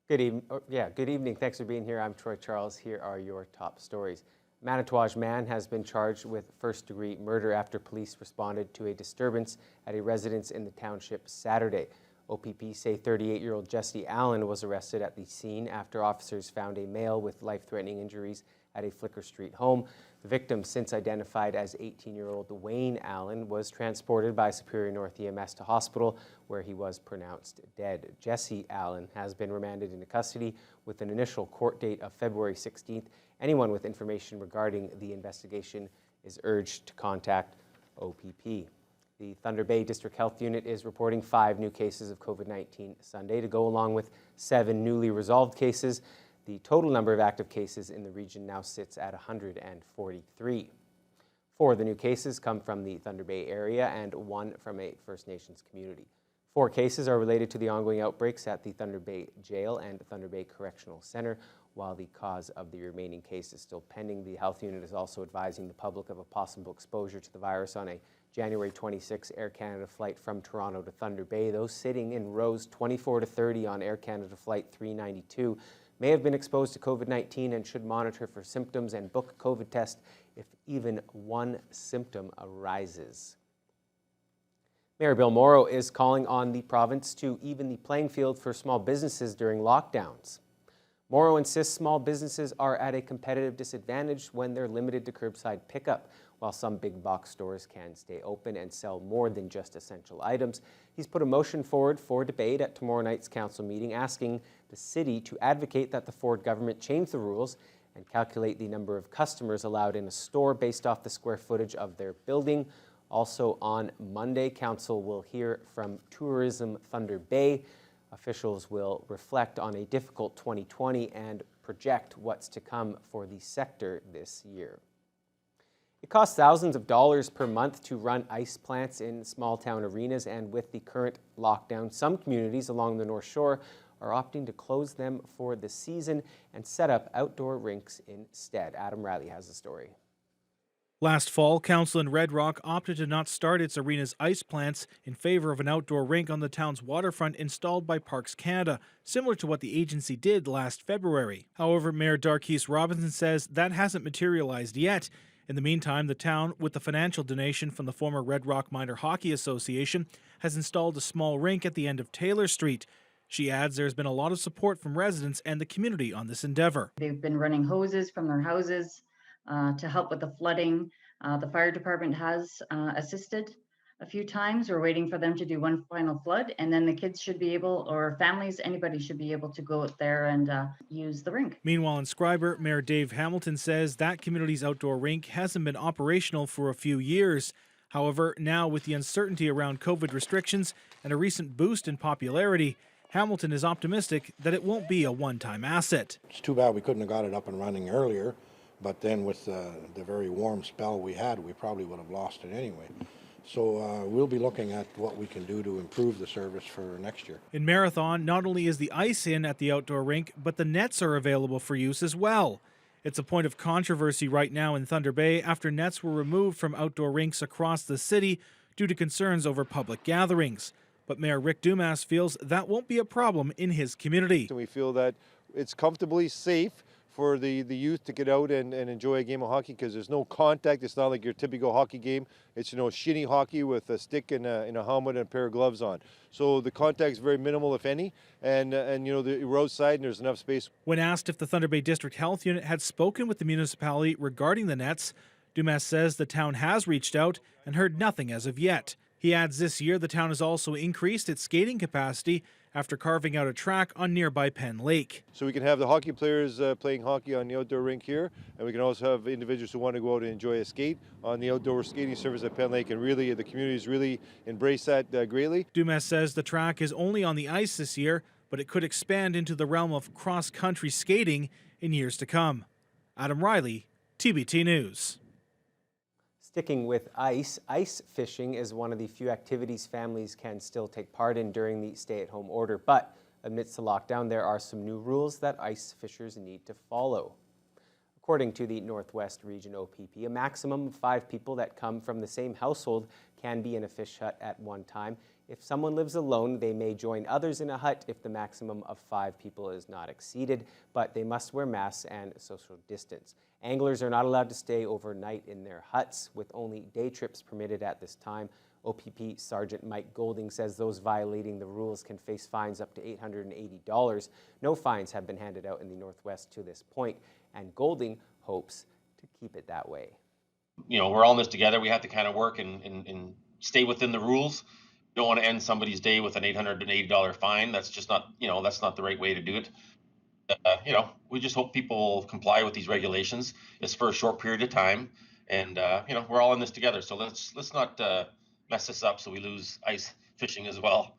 Good evening. Thanks for being here. I'm Troy Charles. Here are your top stories. A Manitouwadge man has been charged with first-degree murder after police responded to a disturbance at a residence in the township Saturday. OPP say 38-year-old Jesse Allen was arrested at the scene after officers found a male with life-threatening injuries at a Flicker Street home. The victim, since identified as 18-year-old Wayne Allen, was transported by Superior North EMS to hospital, where he was pronounced dead. Jesse Allen has been remanded into custody with an initial court date of February 16th. Anyone with information regarding the investigation is urged to contact OPP. The Thunder Bay District Health Unit is reporting 5 new cases of COVID-19 Sunday to go along with 7 newly resolved cases. The total number of active cases in the region now sits at 143. 4 of the new cases come from the Thunder Bay area and 1 from a First Nations community. 4 cases are related to the ongoing outbreaks at the Thunder Bay Jail and Thunder Bay Correctional Center, while the cause of the remaining case is still pending. The health unit is also advising the public of a possible exposure to the virus on a January 26 Air Canada flight from Toronto to Thunder Bay. Those sitting in rows 24 to 30 on Air Canada flight 392 may have been exposed to COVID-19 and should monitor for symptoms and book a COVID test if even one symptom arises. Mayor Bill Morrow is calling on the province to even the playing field for small businesses during lockdowns. Morrow insists small businesses are at a competitive disadvantage when they're limited to curbside pickup, while some big box stores can stay open and sell more than just essential items. He's put a motion forward for debate at tomorrow night's council meeting, asking the city to advocate that the Ford government change the rules and calculate the number of customers allowed in a store based off the square footage of their building. Also on Monday, council will hear from Tourism Thunder Bay. Officials will reflect on a difficult 2020 and project what's to come for the sector this year. It costs thousands of dollars per month to run ice plants in small town arenas, and with the current lockdown, some communities along the North Shore are opting to close them for the season and set up outdoor rinks instead. Adam Riley has the story. Last fall, council in Red Rock opted to not start its arena's ice plants in favor of an outdoor rink on the town's waterfront installed by Parks Canada, similar to what the agency did last February. However, Mayor Darkees Robinson says that hasn't materialized yet. In the meantime, the town, with the financial donation from the former Red Rock Minor Hockey Association, has installed a small rink at the end of Taylor Street. She adds there's been a lot of support from residents and the community on this endeavor. They've been running hoses from their houses to help with the flooding. The fire department has assisted a few times. We're waiting for them to do one final flood, and then the kids should be able, or families, anybody should be able to go out there and use the rink. Meanwhile, in Scriber, Mayor Dave Hamilton says that community's outdoor rink hasn't been operational for a few years. However, now with the uncertainty around COVID restrictions and a recent boost in popularity, Hamilton is optimistic that it won't be a one-time asset. It's too bad we couldn't have got it up and running earlier, but then with the very warm spell we had, we probably would have lost it anyway. So we'll be looking at what we can do to improve the service for next year. In Marathon, not only is the ice in at the outdoor rink, but the nets are available for use as well. It's a point of controversy right now in Thunder Bay after nets were removed from outdoor rinks across the city due to concerns over public gatherings. But Mayor Rick Dumas feels that won't be a problem in his community. We feel that it's comfortably safe for the youth to get out and enjoy a game of hockey because there's no contact. It's not like your typical hockey game. It's, shinny hockey with a stick and a helmet and a pair of gloves on. So the contact is very minimal, if any, and we're outside and there's enough space. When asked if the Thunder Bay District Health Unit had spoken with the municipality regarding the nets, Dumas says the town has reached out and heard nothing as of yet. He adds this year the town has also increased its skating capacity after carving out a track on nearby Penn Lake. So we can have the hockey players playing hockey on the outdoor rink here, and we can also have individuals who want to go out and enjoy a skate on the outdoor skating service at Penn Lake, and really the community's really embraced that greatly. Dumas says the track is only on the ice this year, but it could expand into the realm of cross-country skating in years to come. Adam Riley, TBT News. Sticking with ice fishing is one of the few activities families can still take part in during the stay-at-home order. But amidst the lockdown, there are some new rules that ice fishers need to follow. According to the Northwest Region OPP, a maximum of 5 people that come from the same household can be in a fish hut at one time. If someone lives alone, they may join others in a hut if the maximum of 5 people is not exceeded, but they must wear masks and social distance. Anglers are not allowed to stay overnight in their huts, with only day trips permitted at this time. OPP Sergeant Mike Golding says those violating the rules can face fines up to $880. No fines have been handed out in the Northwest to this point, and Golding hopes to keep it that way. You know, we're all in this together. We have to kind of work and stay within the rules. Don't want to end somebody's day with an $880 fine. That's just not, that's not the right way to do it. We just hope people comply with these regulations. It's for a short period of time, and we're all in this together. So let's not mess this up so we lose ice fishing as well.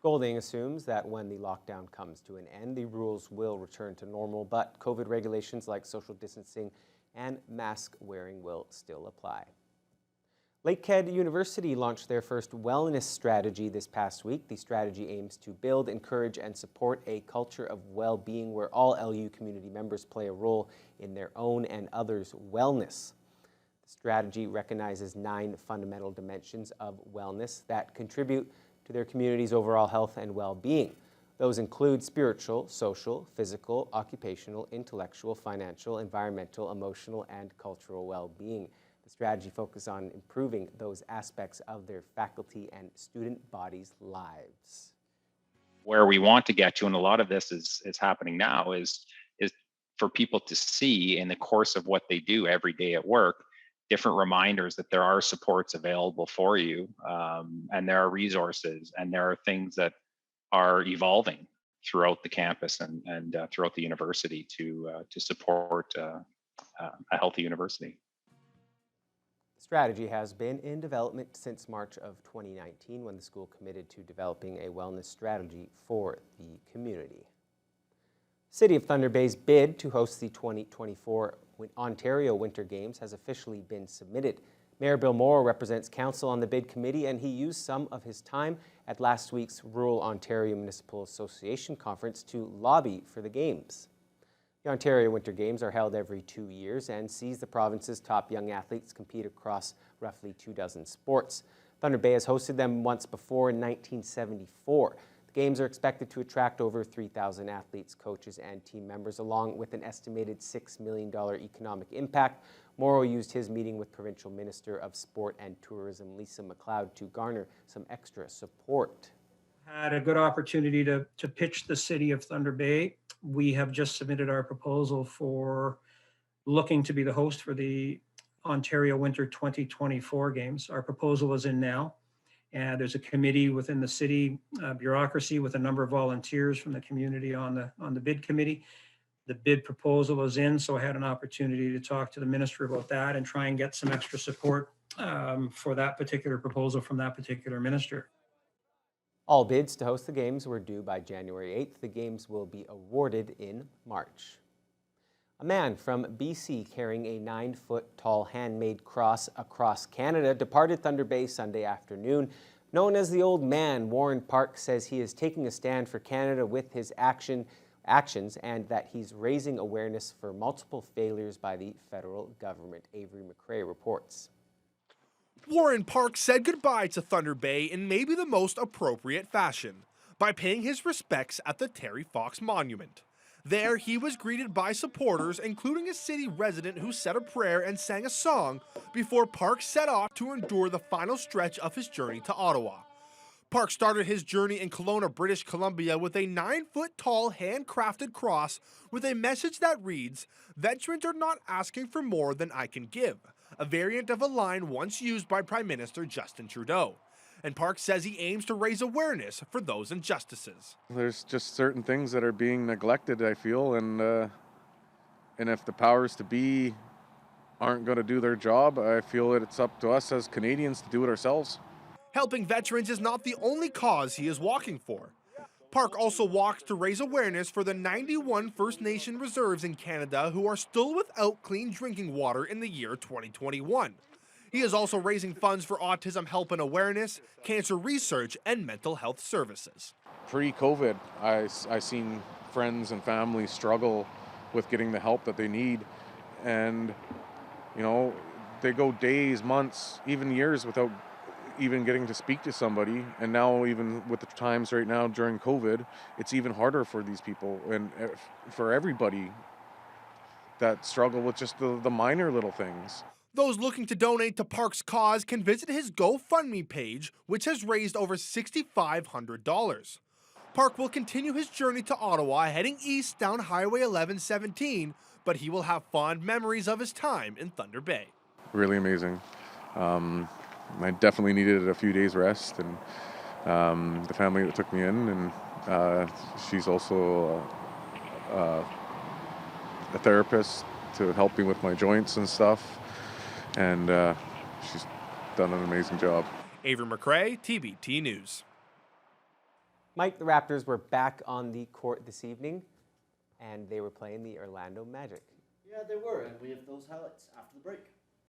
Golding assumes that when the lockdown comes to an end, the rules will return to normal, but COVID regulations like social distancing and mask wearing will still apply. Lakehead University launched their first wellness strategy this past week. The strategy aims to build, encourage, and support a culture of well-being where all LU community members play a role in their own and others' wellness. The strategy recognizes 9 fundamental dimensions of wellness that contribute to their community's overall health and well-being. Those include spiritual, social, physical, occupational, intellectual, financial, environmental, emotional, and cultural well-being. The strategy focuses on improving those aspects of their faculty and student bodies' lives. Where we want to get to, and a lot of this is happening now, is for people to see in the course of what they do every day at work, different reminders that there are supports available for you, and there are resources, and there are things that are evolving throughout the campus and throughout the university to support a healthy university. The strategy has been in development since March of 2019 when the school committed to developing a wellness strategy for the community. City of Thunder Bay's bid to host the 2024 Ontario Winter Games has officially been submitted. Mayor Bill Morrow represents council on the bid committee, and he used some of his time at last week's Rural Ontario Municipal Association conference to lobby for the Games. The Ontario Winter Games are held every 2 years and sees the province's top young athletes compete across roughly 24 sports. Thunder Bay has hosted them once before in 1974. The Games are expected to attract over 3,000 athletes, coaches, and team members, along with an estimated $6 million economic impact. Morrow used his meeting with Provincial Minister of Sport and Tourism, Lisa MacLeod, to garner some extra support. Had a good opportunity to pitch the City of Thunder Bay. We have just submitted our proposal for looking to be the host for the Ontario Winter 2024 Games. Our proposal is in now, and there's a committee within the city bureaucracy with a number of volunteers from the community on the bid committee. The bid proposal is in, so I had an opportunity to talk to the minister about that and try and get some extra support for that particular proposal from that particular minister. All bids to host the Games were due by January 8th. The Games will be awarded in March. A man from BC carrying a 9-foot-tall handmade cross across Canada departed Thunder Bay Sunday afternoon. Known as the Old Man, Warren Park says he is taking a stand for Canada with his actions and that he's raising awareness for multiple failures by the federal government. Avery McRae reports. Warren Park said goodbye to Thunder Bay in maybe the most appropriate fashion, by paying his respects at the Terry Fox Monument. There, he was greeted by supporters, including a city resident who said a prayer and sang a song before Park set off to endure the final stretch of his journey to Ottawa. Park started his journey in Kelowna, British Columbia with a 9-foot-tall handcrafted cross with a message that reads, "Veterans are not asking for more than I can give," a variant of a line once used by Prime Minister Justin Trudeau. And Park says he aims to raise awareness for those injustices. There's just certain things that are being neglected, I feel, and if the powers to be aren't going to do their job, I feel that it's up to us as Canadians to do it ourselves. Helping veterans is not the only cause he is walking for. Park also walks to raise awareness for the 91 First Nation reserves in Canada who are still without clean drinking water in the year 2021. He is also raising funds for autism help and awareness, cancer research, and mental health services. Pre-COVID, I seen friends and family struggle with getting the help that they need, and they go days, months, even years without even getting to speak to somebody. And now even with the times right now during COVID, it's even harder for these people and for everybody that struggle with just the minor little things. Those looking to donate to Park's cause can visit his GoFundMe page, which has raised over $6,500. Park will continue his journey to Ottawa, heading east down Highway 1117, but he will have fond memories of his time in Thunder Bay. Really amazing. I definitely needed a few days rest, and the family that took me in, and she's also a therapist to help me with my joints and stuff, and she's done an amazing job. Avery McRae, TBT News. Mike, the Raptors were back on the court this evening, and they were playing the Orlando Magic. Yeah, they were, and we have those highlights after the break.